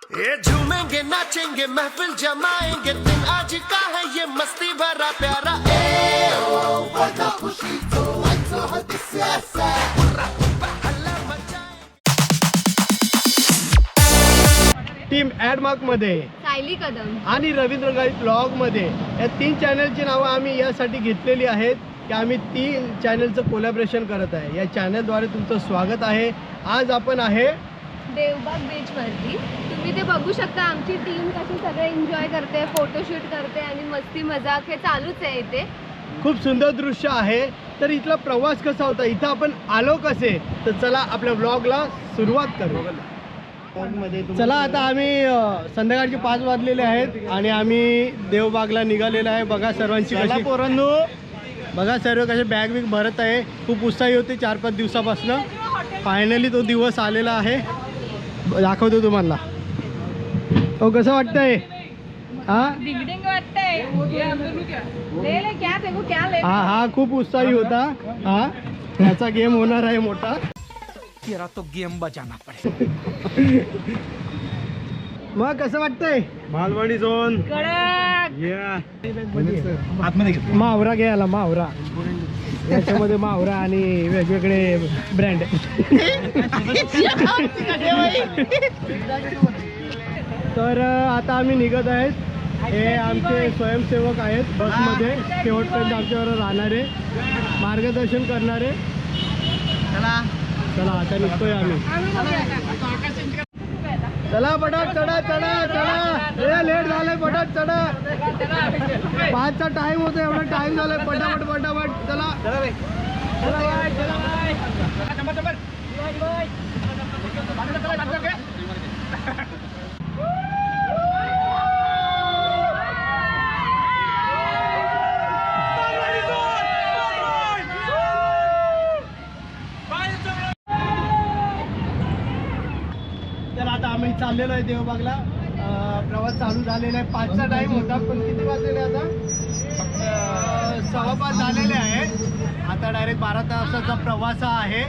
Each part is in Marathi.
ये झूमेंगे नाचेंगे महफिल जमाएंगे दिन आज का है ये मस्ती भरा प्यारा वादा खुशी तो हल्ला मचाए। टीम ॲडमार्क मध्ये सायली कदम आणि रवींद्र गाईड ब्लॉग मध्ये या 3 चॅनलची नावं आम्ही यासाठी घेतलेली आहेत की आम्ही 3 चॅनलचं कोलॅबरेशन करत आहे। या चॅनलद्वारे तुमचं स्वागत आहे। आज आपण आहे देवबाग बीच वरती। तुम्ही ते बघू शकता आमची टीम कशी सगळे एन्जॉय करते, फोटोशूट करते आणि मस्ती मजाक हे चालूच आहे इथे। खूप सुंदर दृश्य आहे। तर इथला प्रवास कसा होता, इथं आपण आलो कसे, तर चला आपल्या ब्लॉगला सुरुवात करू। चला आता आम्ही संध्याकाळचे 5 वाजलेले आहेत आणि आम्ही देवबागला निघालेलो आहे। बघा सर्वांची कशी पोरांनो, बघा सर्व कसे बॅग बिग भरत आहे। खूप उत्साही होते 4-5 दिवसापासून। फायनली तो दिवस आलेला आहे। दाखवतो तुम्हाला। तो कसं वाटतंय? हा खूप उत्साही होता। हा त्याचा गेम होणार आहे मोठा। तेरा तो गेम बजाना पड़ेगा। मग कसं वाटतंय? मालवणी झोन मावरा घ्यायला मावरा, याच्यामध्ये मावरा आणि वेगवेगळे ब्रँड। तर आता आम्ही निघत आहेत। हे आमचे स्वयंसेवक आहेत बसमध्ये, शेवटपर्यंत आमच्यावर राहणारे, मार्गदर्शन करणारे। चला आता निघतोय आम्ही। चला पटाट चढा चढा चढा, लेट झालंय, पटाट चढा। 5चा टाइम होतो, एवढा टाइम झालाय, पटापट पटापट चला। तर आता आम्ही चाललेलो आहे देवबागला। प्रवास चालू झालेला आहे। 5चा टाइम होता, पण किती वाजलेले आता? 5:15 झालेले आहे। आता डायरेक्ट 12 तासाचा प्रवास आहे।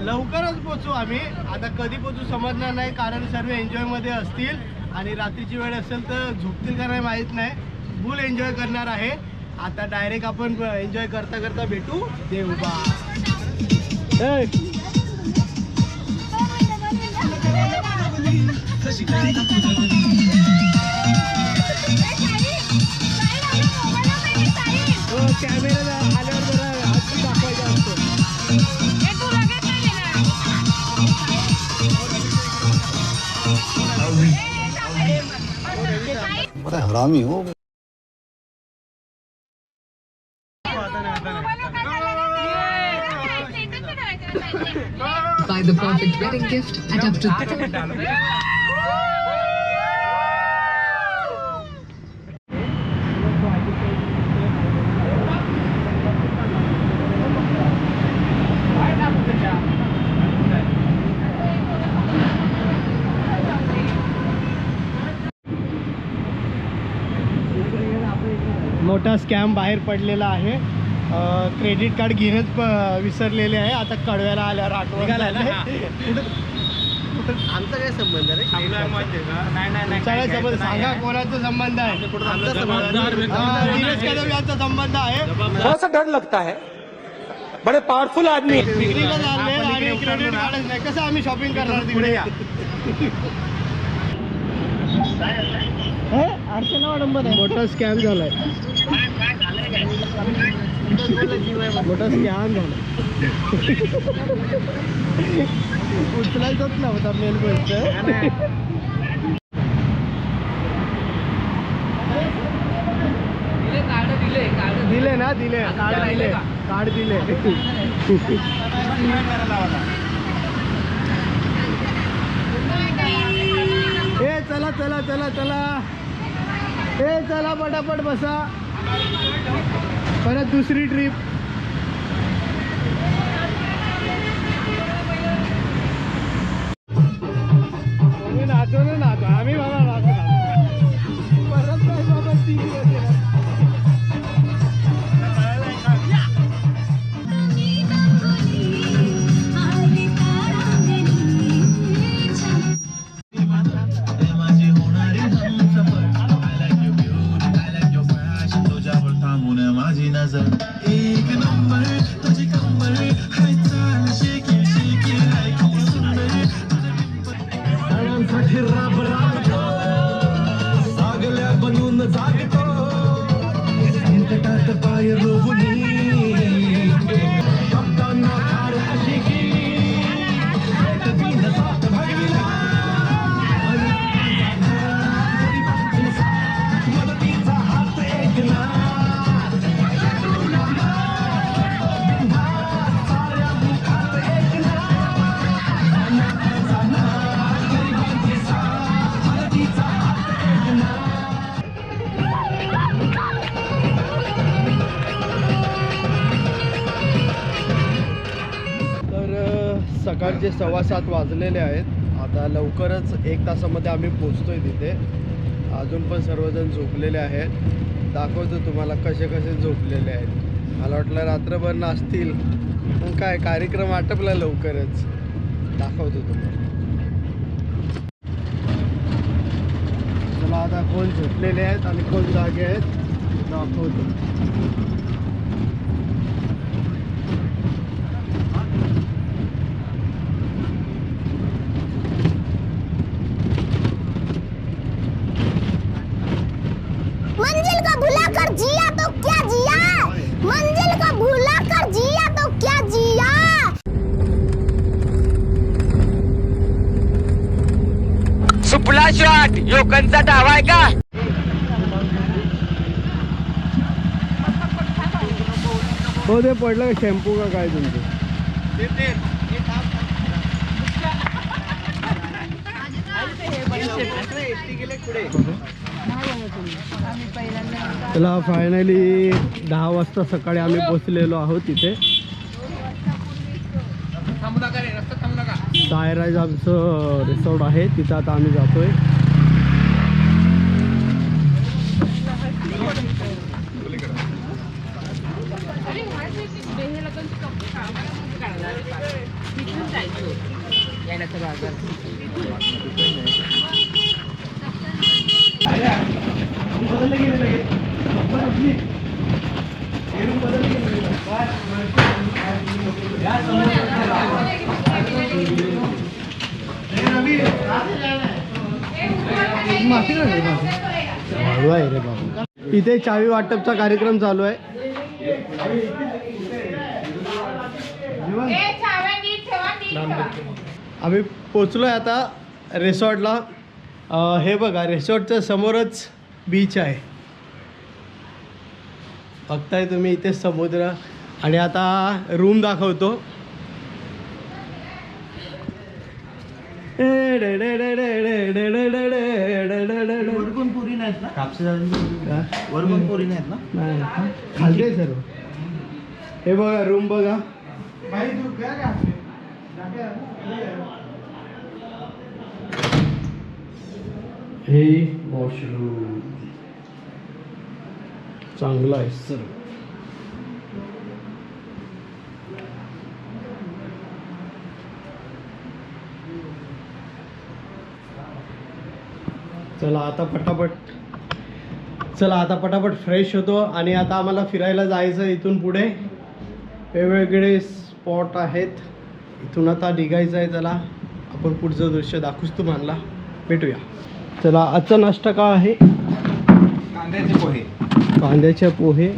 लवकरच पोचू आम्ही। आता कधी पोचू समजणार नाही, कारण सर्व एन्जॉयमध्ये असतील आणि रात्रीची वेळ असेल तर झोपतील का नाही माहीत नाही। फुल एन्जॉय करणार आहे। आता डायरेक्ट आपण एन्जॉय करता करता भेटू देवबाग। कॅमेरा आल्यावर जरा हात दाखवायचा असतो। बड़ा हरामी हो। Buy the perfect wedding gift at up to मोठा स्कॅम बाहेर पडलेला आहे। क्रेडिट कार्ड घेणंच विसरलेले आहे। आता कळव्याला आल्यावर आठवण आमचा काय संबंध रे? नाही संबंध सांगा, कोणाचा संबंध आहे? दिनेश कदम यांचा संबंध आहे। थोड़ा सा डर लगता है, बड़े पावरफुल आदमी। पिकनिकला चालले आणि क्रेडिट कार्डच नाही, कसं आम्ही शॉपिंग करणार तिकडे? मोठा स्कॅम झालाय, मोठा स्कॅम झाला। उचलायचंच नव्हता मेन गोष्ट। दिले ना, दिले कार्ड, दिले कार्ड, दिले। ए चला चला चला चला, ए चला पटापट बसा। परत दुसरी ट्रिप। नाचो ना, नाचो आम्ही बाबा, नाचो परत काय बाबा, 3 दिवस लोकांसाठी राब राबतो, सागल्या बनून जागतो, संकटात पाय रोवणी शब्दांना ठार अशी की भेटतील साथ भगविला, मदतीचा हात ऐकला, साऱ्या मुखात ऐकला, गरिबांची साथ, मदतीचा हात ऐकला. तर सकाळचे 7:15 वाजलेले आहेत. आता लवकरच 1 तासामध्ये आम्ही पोचतोय तिथे. अजून पण सर्वजण झोपलेले आहेत. दाखवतो तुम्हाला कसे कसे झोपलेले आहेत. मला वाटलं रात्रभर नाचतील, पण काय कार्यक्रम आटपला लवकरच. दाखवतो तुम्हाला. चला आता कोण झोपलेले आहेत आणि कोण जागे आहेत दाखवतो. मंजिल को भुला कर जिया तो क्या जिया, मंजिल को भुला कर जिया तो क्या जिया. सुपला शॉट योकनचा डावा आहे का? हो ते पडलं शॅम्पू का काय तुमचं? चला फायनली 10 वाजता सकाळी आम्ही पोचलेलो आहोत तिथे. सायराज आमचं रिसॉर्ट आहे, तिथं आता आम्ही जातोय. इथे चावी वाटपचा कार्यक्रम चालू आहे. आम्ही पोचलोय आता रिसॉर्टला. हे बघा रिसॉर्टच्या समोरच बीच आहे, बघताय तुम्ही इथे समुद्र. आणि आता रूम दाखवतो. वरगुण पुरी नाहीत ना, वरगुण पुरी नाहीत ना, खाली आहे सर्व. हे बघा रूम बघा. हे वॉशरूम चांगलं आहे सर. चला आता पटापट फ्रेश होतो. आणि आता आम्हाला फिरायला जायचं. इथून पुढे वेगवेगळे स्पॉट आहेत, इथून आता निघायचं आहे. चला आपण पुढचं दृश्य दाखवूच तुम्हाला. भेटूया. चला आजचा नाश्ता काय आहे? कांद्याचे पोहे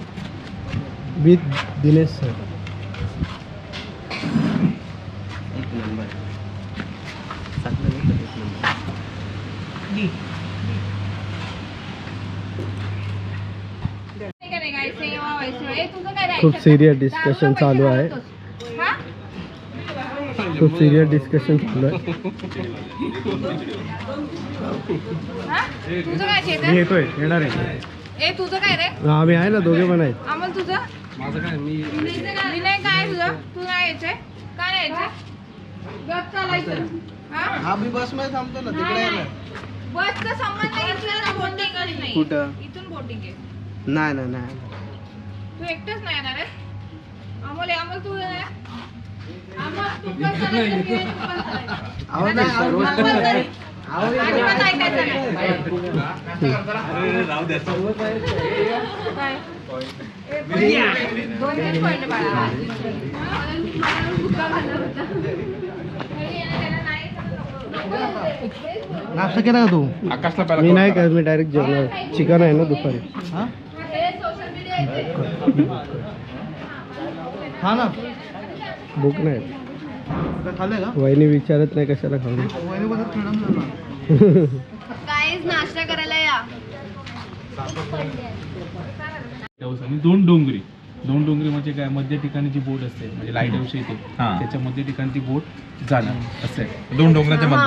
विथ दिनेश सर. खूप सिरियस डिस्कशन चालू आहे. खूप सिरियस डिस्कशन चालू आहे. मी येतोय, येणार आहे. तुझं काय रे? आम्ही आहे ना, दोघे पण आहेत. अमोल तुझं? माझं काय? मी नाही. काय तुझं? तू नाही यायचंय? काय यायचंय? गप चालायचं. आम्ही बस मध्ये थांबतो ना, तिकडे बसचा संबंध घेतलेला बोटिंग नाही. कुठं? इथून बोटिंग आहे. नाही. तू एकटंच नाही येणार आहे? अमोल तू आहे? अमोल तू पण चालायचं, मी पण चालायचं. अजिबात ऐकायचं नाही. काय? 2 पडले बाळा. मला भुका घालत होता. घरी येणं त्याला नाही, नको. नाश्ता केला का तू? मी नाही करत, मी डायरेक्ट जेवणार. चिकन आहे ना दुपारी. हा ना भूक नाही. खाल्लंय का? वहिनी विचारत नाही कशाला खाऊ. काहीच नाश्ता करायला या. आणि दोन डोंगरी म्हणजे काय, मध्य ठिकाणी जी बोट असते म्हणजे लाईट हाऊस येते त्याच्या मध्य ठिकाणी ती बोट जाणार असं आहे. दोन डोंगराच्या मध्ये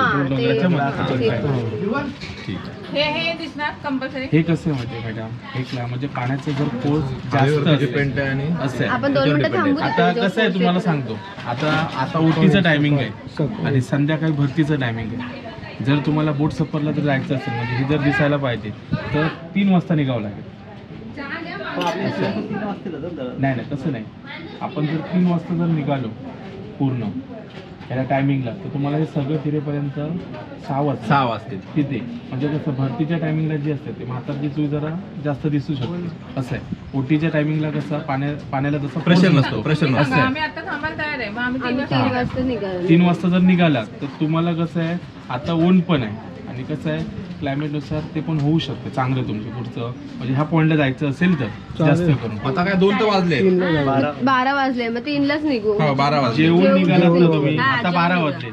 हे कसं आहे माहिती आहे मॅडम, एक म्हणजे पाण्याचं जर फोर्स जास्त असं आहे. आपण 2 मिनिटं थांबू. आता कसं आहे तुम्हाला सांगतो, आता ओटीचं टायमिंग आहे आणि संध्याकाळी भरतीचं टायमिंग आहे. जर तुम्हाला बोट सफरला जर जायचं असेल म्हणजे हे जर दिसायला पाहिजे तर 3 वाजता निघावं लागेल. नाही तसं नाही. आपण जर 3 वाजता जर निघालो पूर्ण याला टायमिंगला तर तुम्हाला हे सगळं फिरेपर्यंत 6 वाजतील तिथे. म्हणजे कसं भरतीच्या टायमिंगला जे असते ते म्हातारची चूळ जरा जास्त दिसू शकते असं आहे. ओटीच्या टायमिंगला कसं पाण्याला तसं प्रेशर नसतो असं आहे. 3 वाजता जर निघाला तर तुम्हाला कसं आहे, आता ऊन पण आहे आणि कसं आहे क्लायमेटनुसार ते पण होऊ शकतं चांगलं तुमचं पुढचं. म्हणजे ह्या पॉईंटला जायचं असेल तर जास्त करून आता काय 2 तर वाजले. 12 वाजले, मग 3लाच निघू. 12 वाजले. जेवून निघाला जेवून. तुम्ही. हा, आता जेवून 12 निघा. वाजले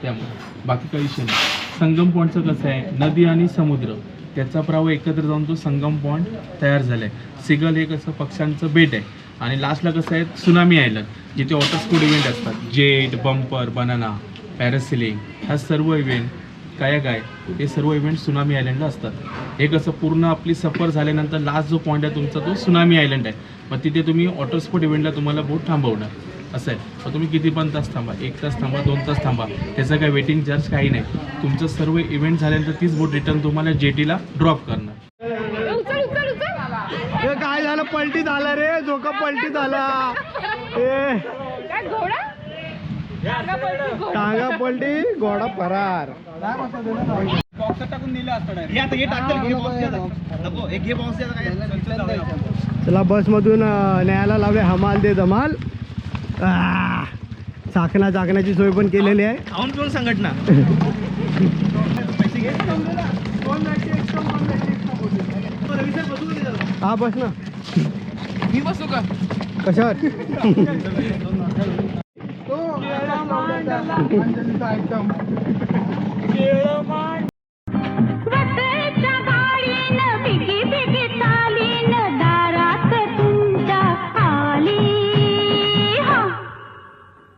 त्यामुळे बाकी काही विषय नाही. संगम पॉईंटचं कसं आहे, नदी आणि समुद्र त्याचा प्रवाह एकत्र जाऊन तो संगम पॉईंट तयार झालाय. सिगल हे कसं पक्ष्यांचं बेट आहे आणि लास्टला कसं आहे सुनामी आयलंड जिथे वॉटर स्पोर्ट इव्हेंट असतात. जेट, बंपर, बनाना, पॅरासिलिंग ह्या सर्व इव्हेंट काय हे सर्व इव्हेंट सुनामी आयलंडला असतात. हे कसं पूर्ण आपली सफर झाल्यानंतर लास्ट जो पॉईंट आहे तुमचा तो सुनामी आयलंड आहे. मग तिथे तुम्ही वॉटर स्पोर्ट इव्हेंटला तुम्हाला बोट थांबवणार असं आहे. मग तुम्ही किती पण तास थांबा, 1 तास थांबा, 2 तास थांबा, त्याचं काही वेटिंग चार्ज काही नाही. तुमचं सर्व इव्हेंट झाल्यानंतर तीच बोट रिटर्न तुम्हाला जेटीला ड्रॉप करणार. हे काय झालं, पलटी झाला रे, झोका पलटी झाला. टांगा पलटी, घोडा फरार. चला बस मधून न्यायला लावले हमाल दे धमाल. चाकण्याची सोय पण केलेली आहे. खाऊन पिऊन संघटना. हा बस ना. मी बसू का? कशावर?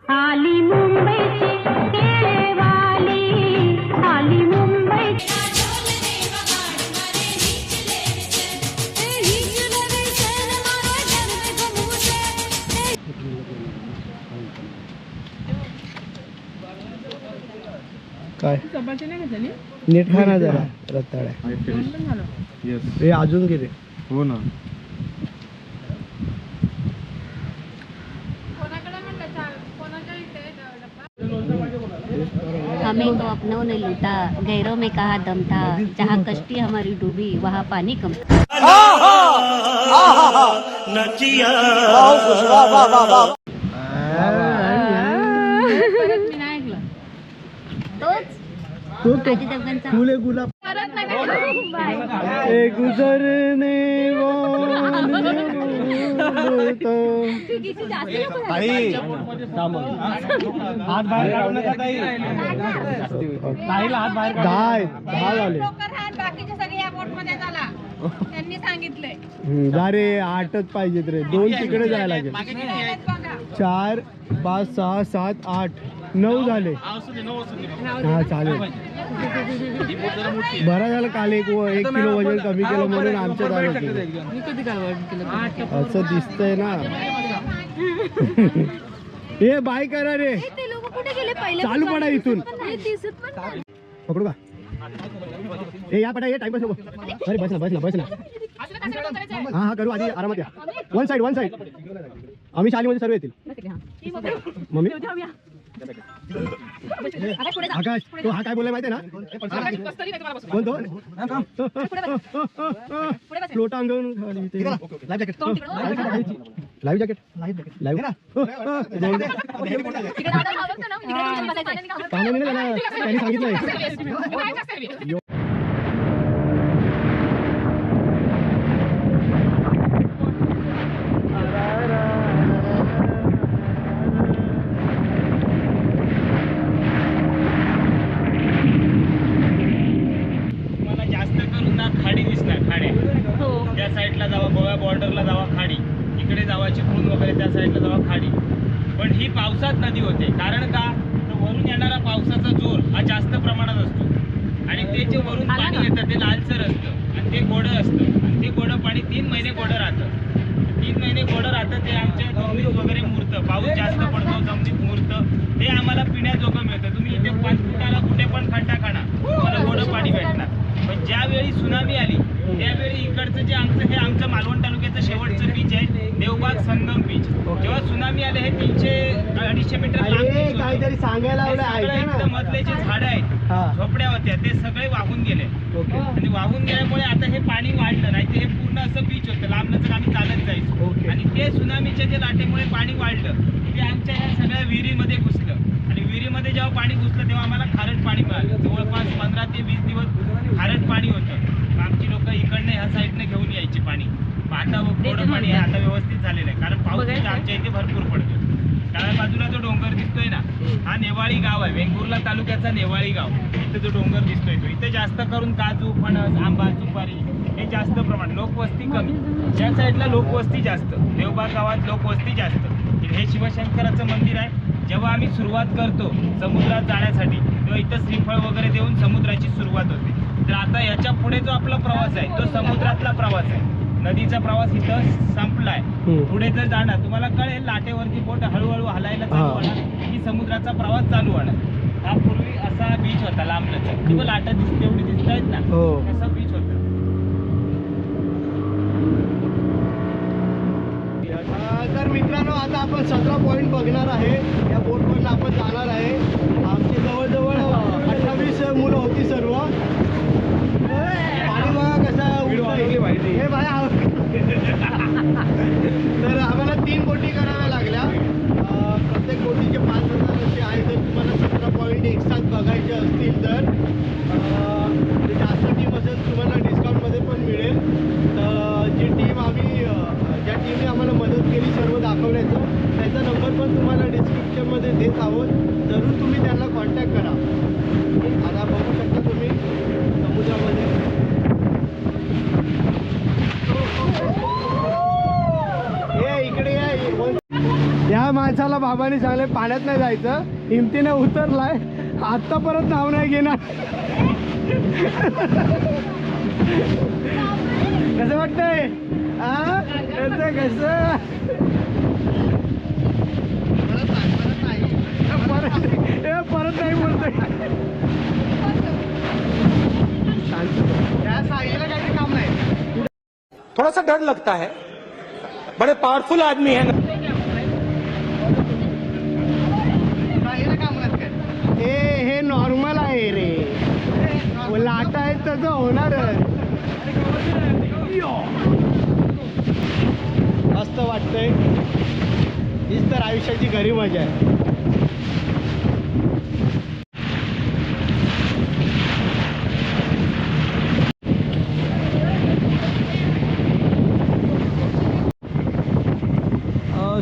आली मुंबईची केळेवाली, आली मुंबई. काय नीट खा ना जरा रताळ्या. हे अजून गेले. हो ना. हमें तो अपनों ने लूटा, गैरों में कहा दम था, जहाँ कश्ती हमारी डूबी वहाँ पानी कम था. अजय देवगणचा फुले गुलाब गुजरने हात बाहेर काढू नका ताई. ताईला हात बाहेर 10 झाले. त्यांनी सांगितलंय जा रे, 8च पाहिजेत रे. 2 तिकडे जायला लागेल. 4, 5, 6, 7, 8, 9 झाले. हा चालेल. बरं झालं काल 1 किलो वजन कमी केलं म्हणून आमच्या झालं. असं दिसतंय ना. हे बाय करा रे. ते लोक कुठे गेले पहिले? चालू पडा इथून. दिसत पण नाही. पकडू का? ए या पटा, ये टाइम पास नको. अरे बस ना. हा करू आधी आरामात या. वन साइड आम्ही शालीमध्ये सर्व येतील. मम्मी आकाश तो हा काय बोलाय माहितीये ना कोण तो लोटा अंगण लाईव्ह जॅकेट लाईव्ह त्यांनी सांगितलंय जास्त करून ना खाडी दिसणार खाड्या त्या साईडला जावा गोवा बॉर्डरला जावा खाडी इकडे जावा चिपळूण वगैरे त्या साईडला जावा खाडी पण ही पावसात नदी होते कारण का तर वरून येणारा पावसाचा जोर हा जास्त प्रमाणात असतो आणि ते जे वरून पाणी येतं ते लालसर असतं आणि ते गोडं असतं आणि ते गोडं पाणी 3 महिने गोडं राहतं 3 महिने गोडं राहतं ते आमच्या जमिनीत वगैरे मुरतं पाऊस जास्त पडतो जमिनीत मुरतं ते आम्हाला पिण्याजोगं मिळतं तुम्ही इथे 5 फुटाला कुठे पण खड्डा खाणा तुम्हाला गोडं पाणी भेटणार पण ज्यावेळी सुनामी आली त्यावेळी इकडचं जे आमचं हे आमचं मालवण तालुक्याचं शेवटचं बीच आहे देवबाग संगम बीच जेव्हा सुनामी आले हे 300-250 मीटर लांब काहीतरी सांगायला मधले जे झाडं आहेत झोपड्या होत्या ते सगळे वाहून गेले आणि वाहून गेल्यामुळे आता हे पाणी वाढलं नाही ते हे पूर्ण असं बीच होतं लांबनच आम्ही चालत जायचो आणि ते सुनामीच्या जे लाटेमुळे पाणी वाढलं ते आमच्या ह्या सगळ्या विहिरीमध्ये घुसलं आणि विहिरीमध्ये जेव्हा पाणी घुसलं तेव्हा आम्हाला खारट पाणी मिळालं जवळपास 15 ते 20 दिवस खारट पाणी होतं आमची लोक इकडनं ह्या साईडने घेऊन यायची पाणी आता गोडं पाणी आहे आता व्यवस्थित झालेलं आहे कारण पाऊस आमच्या इथे भरपूर पडतो डाव्या बाजूला जो डोंगर दिसतोय ना हा नेवाळी गाव आहे वेंगुर्ला तालुक्याचा नेवाळी गाव इथे जो डोंगर दिसतोय तो इथे जास्त करून काजू फणस आंबा सुपारी हे जास्त प्रमाण लोकवस्ती कमी ज्या साईडला लोकवस्ती जास्त देवबाग गावात लोकवस्ती जास्त हे शिवशंकराचं मंदिर आहे जेव्हा आम्ही सुरुवात करतो समुद्रात जाण्यासाठी तेव्हा इथं श्रीफळ वगैरे देऊन समुद्राची सुरुवात होते तर आता याच्या पुढे जो आपला प्रवास आहे तो समुद्रातला प्रवास आहे नदीचा प्रवास इथं संपलाय पुढे जर जाणार तुम्हाला कळेल लाटेवरती बोट हळूहळू हलायला चालू होणार की समुद्राचा प्रवास चालू होणार हा पूर्वी असा बीच होता लांबलचा किंवा लाटा तेवढी दिसत आहेत ना तसा बीच होता तर मित्रांनो आता आपण 17 पॉईंट बघणार आहे या बोटवरनं आपण जाणार आहे आमची जवळजवळ 28 मुलं होती सर्व पाणी बघा कसं हे बाय तर आम्हाला 3 बोटी कराव्या लागल्या प्रत्येक बोटीचे 5,000 असे आहे जर तुम्हाला 17 पॉईंट एकसाथ बघायचे असतील तर जास्त टीम असेल तुम्हाला डिस्काउंटमध्ये पण मिळेल तर जी टीम आम्ही ज्या टीमने आम्हाला मदत केली सर्व दाखवण्याचं त्याचा नंबर पण तुम्हाला डिस्क्रिप्शनमध्ये देत आहोत जरूर तुम्ही त्यांना कॉन्टॅक्ट करा आता बघू शकता तुम्ही समुद्रामध्ये इकडे या माणसाला बाबांनी सांगले पाण्यात नाही जायचं हिमतीने उतरलाय आत्ता परत नाव नाही घेणार कसं वाटतंय कसं परत नाही बोलतोय त्या साईला काही काम नाही थोड़ा सा डर लगता है बड़े पावरफुल आदमी है हे नॉर्मल आहे रे लाटा आहेत तसं होणारच मस्त वाटतंय हीच तर आयुष्याची खरी मजा आहे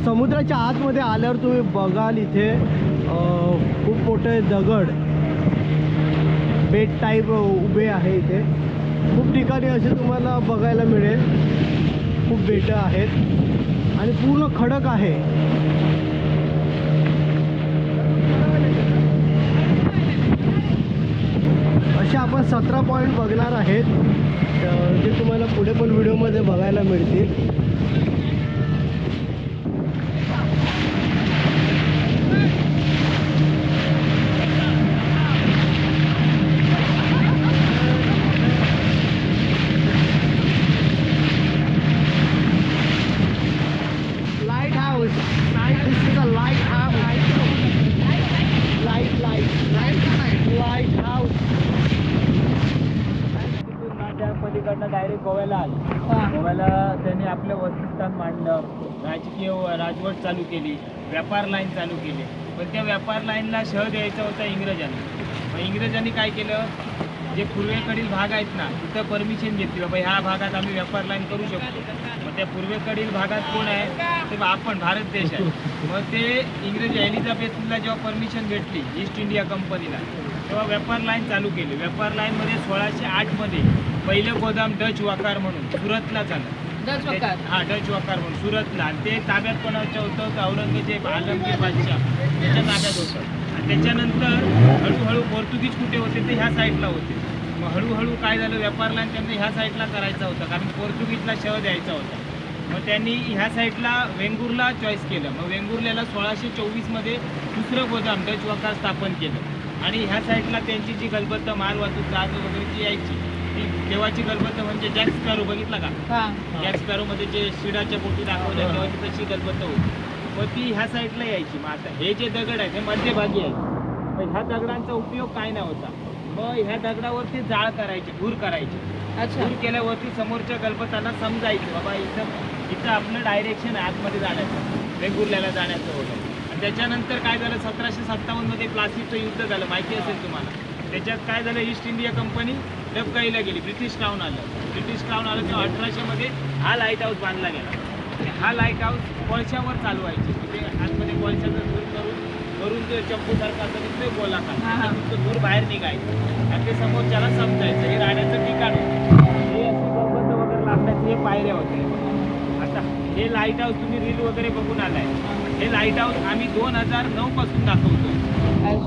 समुद्राच्या आतमध्ये आल्यावर तुम्ही बघाल इथे खूप मोठे दगड बेट टाईप उभे आहे इथे खूप ठिकाणी असे तुम्हाला बघायला मिळेल खूप बेटं आहेत आणि पूर्ण खडक आहे असे आपण 17 पॉईंट बघणार आहेत जे तुम्हाला पुढे पण व्हिडिओमध्ये बघायला मिळतील Lighthouse. This is a lighthouse. Light. तिकडनं डायरेक्ट गोव्याला आले. गोव्याला त्यांनी आपलं वसतिस्थान मांडलं, राजकीय राजवट चालू केली, व्यापार लाईन चालू केली. पण त्या व्यापार लाईनला शह द्यायचा होता इंग्रजांनी. मग इंग्रजांनी काय केलं, जे पूर्वेकडील भाग आहेत ना तिथं परमिशन घेतली, बाबा ह्या भागात आम्ही व्यापार लाईन करू शकतो. मग त्या पूर्वेकडील भागात कोण आहे, ते आपण भारत देश आहे. मग ते इंग्रज एलिझाबेथला जेव्हा परमिशन भेटली ईस्ट इंडिया कंपनीला, तेव्हा व्यापार लाईन चालू केली. व्यापार लाईनमध्ये 1608मध्ये पहिलं गोदाम डच वकार म्हणून सुरतला झालं. डच वकार म्हणून सुरतला. आणि ते ताब्यात कोणाचं होतं, औरंगजेब आलमगीर बादशाह त्याच्या ताब्यात होतं. आणि त्याच्यानंतर हळूहळू पोर्तुगीज कुठे होते, ते ह्या साईडला होते. मग हळूहळू काय झालं, व्यापार लाईन त्यांना ह्या साईडला करायचा होता, कारण पोर्तुगीजला शह द्यायचा होता. मग त्यांनी ह्या साईडला वेंगुर्ला चॉईस केलं. मग वेंगुर्ल्याला 1624मध्ये दुसरं गोदाम डच वकार स्थापन केलं. आणि ह्या साईडला त्यांची जी गलबत्त माल वाहतूक जहाज वगैरे जी यायची, ती तेव्हाची गलबत्त म्हणजे जॅक स्पॅरो बघितला का, जॅक स्पॅरोमध्ये जे शिडाच्या पोटी दाखवल्या तेव्हाची तशी गलबत्त होती. मग ती ह्या साईडला यायची. मग आता हे जे दगड आहेत हे मध्यभागी आहे. मग ह्या दगडांचा उपयोग काय नव्हता. मग ह्या दगडावरती जाळ करायचे, धूर करायचे. धूर केल्यावरती समोरच्या गलबताला समजायचं बाबा इथं आपलं डायरेक्शन आहे आतमध्ये जाण्याचं, वेंगुर्ल्याला जाण्याचं वगैरे. आणि त्याच्यानंतर काय झालं, 1757मध्ये प्लासीचं युद्ध झालं, माहिती असेल तुम्हाला. त्याच्यात काय झालं, ईस्ट इंडिया कंपनी डबकाईला गेली, ब्रिटिश क्राऊन आलं. ब्रिटिश क्राऊन आलं तेव्हा 1800मध्ये हा लाईट हाऊस बांधला गेला. हा लाईट हाऊस कोळशावर चालवायचे, तिथे आतमध्ये कोळशाचं धूर करून ते चंपूसारखं असं तिथं गोलाकार तिथं धूर बाहेर निघायचं आणि ते समोरच्याला समजायचं हे राहण्याचं ठिकाण होतं. हे असे गलबत वगैरे लागण्याचे हे पायऱ्या होते. आता हे लाईट हाऊस तुम्ही रील वगैरे बघून आलाय. हे लाईट हाऊस आम्ही 2009 पासून दाखवतो.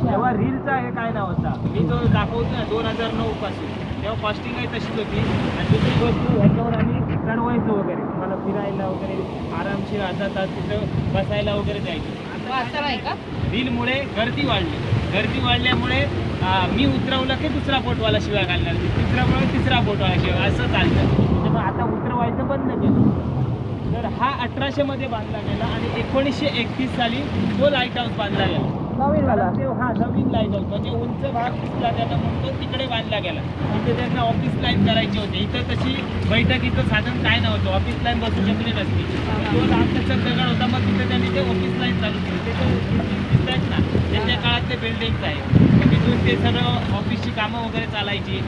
तेव्हा रीलचा हे काय नाव होता, मी जो दाखवतो ना 2009 पासून, तेव्हा कॉस्टिंग आहे तशीच होती. आणि दुसरी गोष्ट ह्याच्यावर आम्ही चढवायचं वगैरे, मला फिरायला वगैरे आरामशीर अर्धा तास तिथं बसायला वगैरे जायचं. आता रीलमुळे गर्दी वाढली. गर्दी वाढल्यामुळे मी उतरवलं की दुसरा बोटवाला शिवाय घालणार, तिसरा बोटवाला शिवाय, असं चालतं. त्याच्यामुळे आता उतरवायचं बंद केलं. तर हा 1800मध्ये बांधला गेला आणि 1931 साली तो लाईट हाऊस बांधला गेला. नवीन लाईट हाऊस म्हणजे उंच भाग दिसला त्यांना म्हणून तो तिकडे बांधला गेला. तिथे त्यांना ऑफिस लाईन करायची होती. इथं तशी बैठकीचं साधन काय नव्हतं, ऑफिस लाईन बसू शकली नसती. तो लांबचा दगड होता. मग तिथे त्यांनी ते ऑफिस लाईन चालू केली. ते दिसत आहेत ना, त्याच्या काळातले बिल्डिंग्स आहेत. मग तिथून ते सगळं ऑफिसची कामं वगैरे चालायची.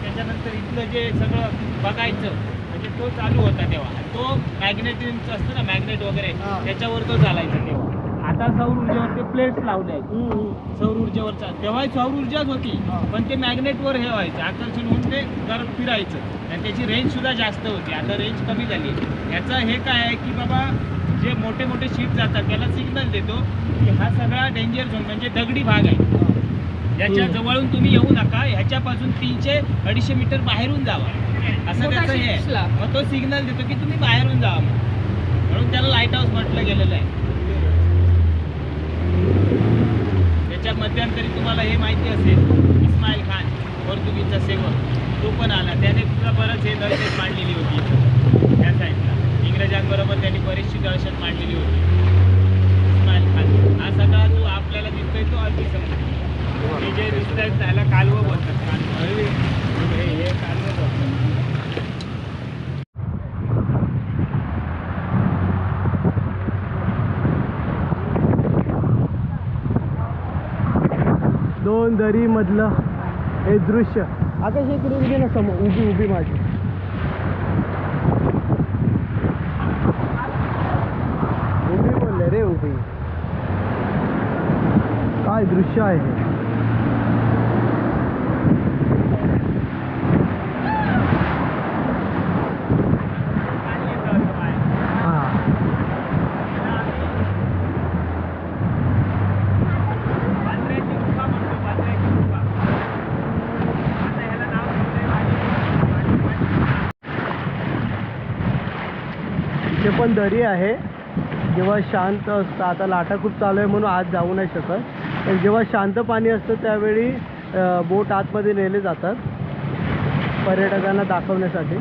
त्याच्यानंतर इथलं जे सगळं बघायचं म्हणजे तो चालू होता तेव्हा. तो मॅग्नेटिकचं असतं ना, मॅग्नेट वगैरे, त्याच्यावर तो चालायचा तेव्हा. आता सौर ऊर्जेवर ते प्लेट्स लावले आहेत. सौर ऊर्जेवरचा तेव्हा सौर ऊर्जाच होती, पण ते मॅग्नेटवर हे व्हायचं, आकर्षण होऊन ते करत फिरायचं आणि त्याची रेंज सुद्धा जास्त होती. आता रेंज कमी झाली. याचं हे काय आहे की बाबा जे मोठे मोठे शिप जातात त्याला सिग्नल देतो की हा सगळा डेंजर झोन म्हणजे दगडी भाग आहे, याच्या जवळून तुम्ही येऊ नका, ह्याच्यापासून 300-250 मीटर बाहेरून जावा, असं त्याचं हे आहे. मग तो सिग्नल देतो की तुम्ही बाहेरून जावा, म्हणून त्याला लाईट हाऊस म्हटलं गेलेलं आहे. त्याच्या मध्यंतरी तुम्हाला हे माहिती असेल, इस्माईल खान पोर्तुगीजचा सेवक, तो पण आला. त्याने सुद्धा बरंच हे दहशत मांडलेली होती त्या साईडला. इंग्रजांबरोबर त्यांनी बरीचशी दहशत मांडलेली होती. इस्माईल खान हा सगळा जो आपल्याला दिसतोय तो अरबी समुद्र. हे जे दिसत आहेत त्याला कालवं बोलतात. हे कालवं बोलतात. दोन दरी मधलं हे दृश्य. आकाश इकडे उभी ना समोर, उभी माझी. उभी बोलले रे, उभी. काय दृश्य आहे हे. इथे पण दरी आहे. जेव्हा शांत असतं, आता लाटा खूप चालू आहे म्हणून आज जाऊ नाही शकत, पण जेव्हा शांत पाणी असतं त्यावेळी बोट आतमध्ये नेले जातात पर्यटकांना दाखवण्यासाठी.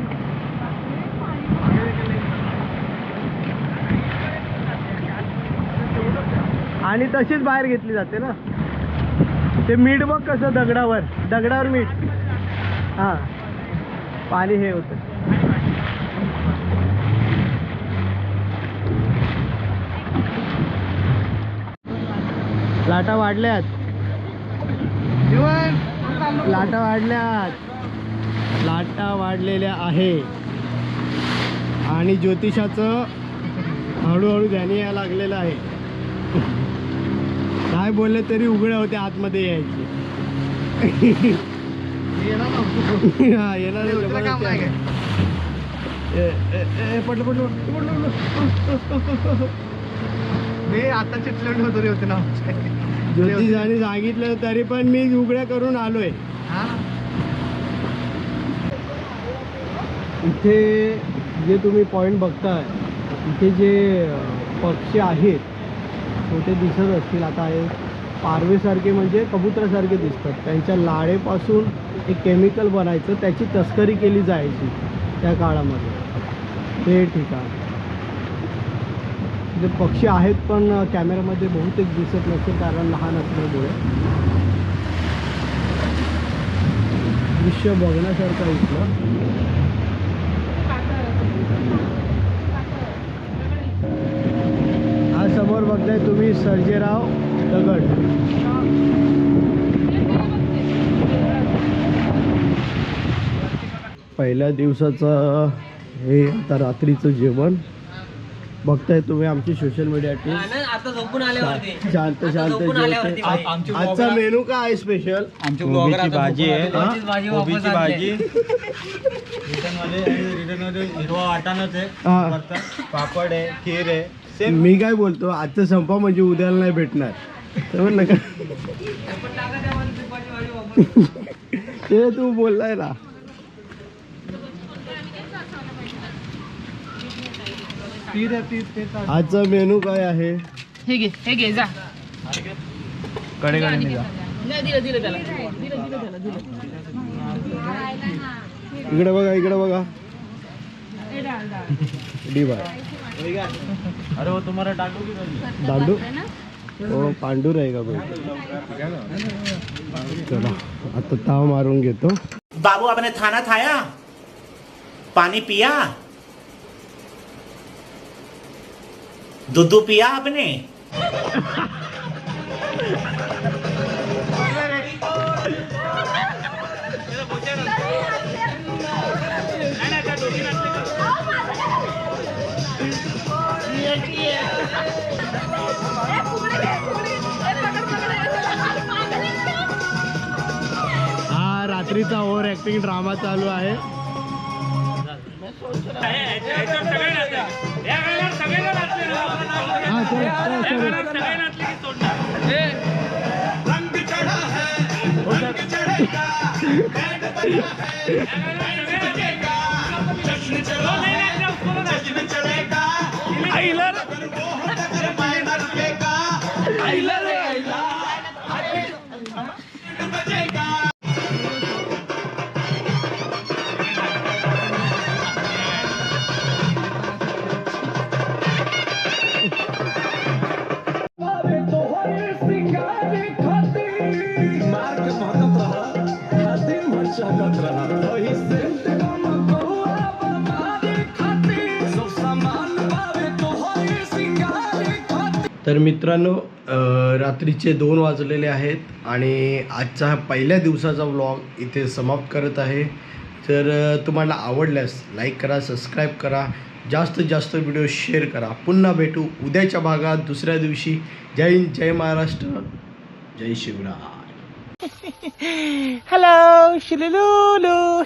आणि तशीच बाहेर घेतली जाते ना. ते मीठ बघ कसं दगडावर मीठ. हां पाणी हे होतं. लाटा वाढल्यात, लाटा वाढल्यात, लाटा वाढलेल्या आहे आणि ज्योतिषाचं हळूहळू ध्यानी यायला लागलेलं आहे. काय बोलले तरी उघडे होते आतमध्ये यायचे. हा येणार पडलं पडलं मी आता चिटलेले होतो रे होते ना. ज्योतिषाने सांगितलं तरी पण मी उघड्या करून आलोय. इथे जे तुम्ही पॉइंट बघताय इथे जे पक्षी आहेत छोटे दिसत असतील, आता हे पारवेसारखे म्हणजे कबुतरासारखे दिसतात. त्यांच्या लाळेपासून एक केमिकल बनायचं, त्याची तस्करी केली जायची त्या काळामध्ये. ते ठिकाण जे पक्षी आहेत पण कॅमेऱ्यामध्ये बहुतेक दिसत नसते कारण लहान असल्यामुळे. दृश्य बघण्यासारखं इथलं. हा समोर बघताय तुम्ही सर्जेराव दगड. पहिल्या दिवसाचं हे आता रात्रीचं जेवण बघताय तुम्ही. आमची सोशल मीडिया टीम शांत शांत जेवते. आजचा मेनू काय आहे स्पेशल? कोबीची भाजी आहे, कोबीची भाजी रिटर्न मध्ये हिरवा वाटाणाच आहे, पापड आहे, खीर आहे. मी काय बोलतो, आजचा संपा म्हणजे उद्याला नाही भेटणार समजलं का? ते तू बोललाय ना. आजचा मेनू काय आहे? हे घे जा. कडे निघा. इकडे बघा, इकडे बघा. डी बाय. अरे वो तुम्हारा डांडू की दांडू हो पांडू रहेगा भाई. चला आता ताव मारून घेतो. बाबू आपने खाना खाया, पानी पिया, दूध पिया आपने? हा रात्रीचा ओव्हर ऍक्टिंग ड्रामा चालू आहे. हा तर मित्रांनो रात्रीचे 2 वाजलेले आहेत आणि आजचा हा पहिल्या दिवसाचा व्लॉग इथे समाप्त करत आहे. तर तुम्हाला आवडल्यास लाईक करा, सबस्क्राईब करा, जास्तीत जास्त व्हिडिओ शेअर करा. पुन्हा भेटू उद्याच्या भागात दुसऱ्या दिवशी. जय हिंद, जय महाराष्ट्र, जय शिवराय. Hello, shilululu.